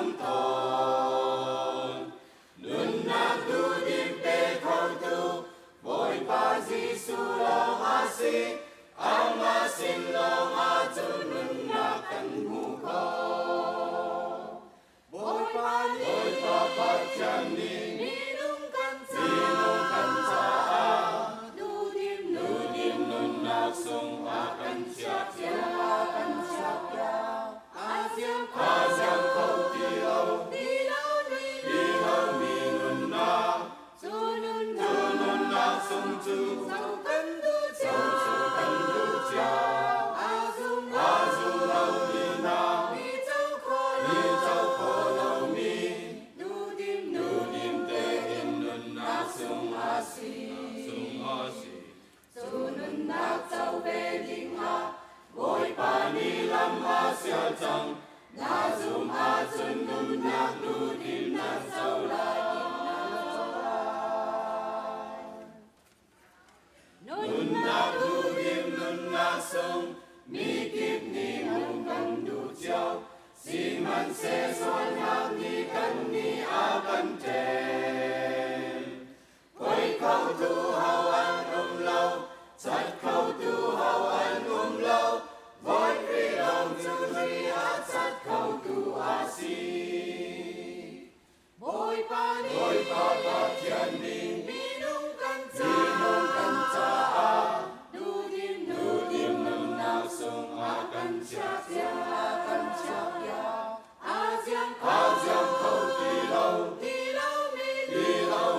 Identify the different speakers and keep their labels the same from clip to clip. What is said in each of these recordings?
Speaker 1: lăng thôn nun na tu dim pe khâu tu boy pa Giêsu long a si ama sin long a chun nun na kan hu ko boy pa pa chan ni nung kan cha nu dim nun na sung a kan cha ya a xiang khâu ti lo mi mi nun na chu nun na sung chu châu kan du cha a zum lâu mi na mi châu kho lâu mi nu dim te in nun na sung a si chu nun na châu về ding ha boy pa ni lam a sia chang na zum a chun nun na nu dim na châu lai nun na nu dim nun na sung mi kip ni mun kan du chiao si man se son hak ni kan ni a kan te boy khâu tu hao an lâu chặt khâu tu hao an lâu voi kri long tu ri a chặt khâu tu a si boy pa thian ni mi nung kan cha nu dim nun na sung a kan cha ya a giang khâu ti lâu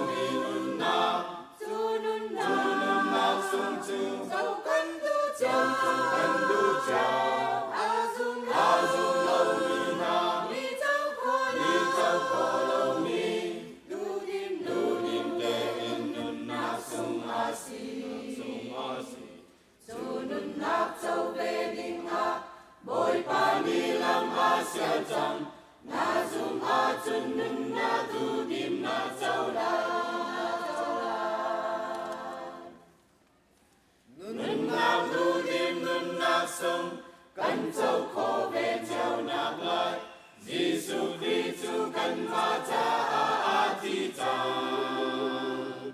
Speaker 1: mi nun na chu nun na sung chu châu kan du cha a zum lâu mi na mi châu kho lâu mi nu dim te in nun na sung a si chu nun na châu về ding ha boy pa ni lam a sia chang na zum a chun nun na tu dim na châu lai nun na tu dim nun na sung kan châu kho về treo nạp lại Giêsu Kitô kan ma cha a thi chang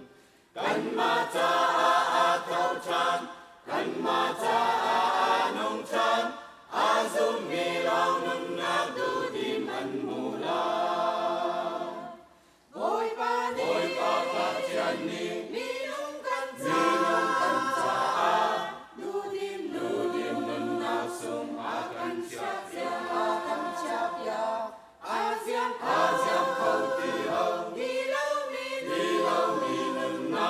Speaker 1: kan ma cha a thâu chan kan ma cha a nong chan a zum mi long nun na tu dim an mu la boy pa chan ni mi nung kan cha nu dim nun na sung a kan chap ya a xiang khâu ti lo mi nun na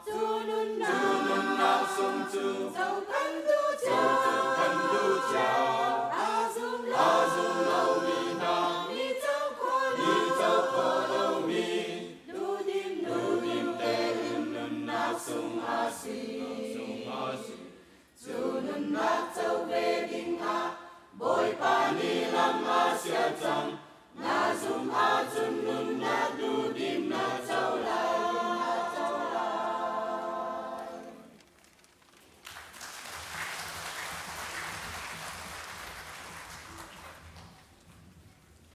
Speaker 1: chu nun na sung chu châu kan du cha a zum lâu mi na mi châu kho lâu mi nu dim te in nun na sung a si chu nun na châu về ding ha boy pa ni lam a sia chang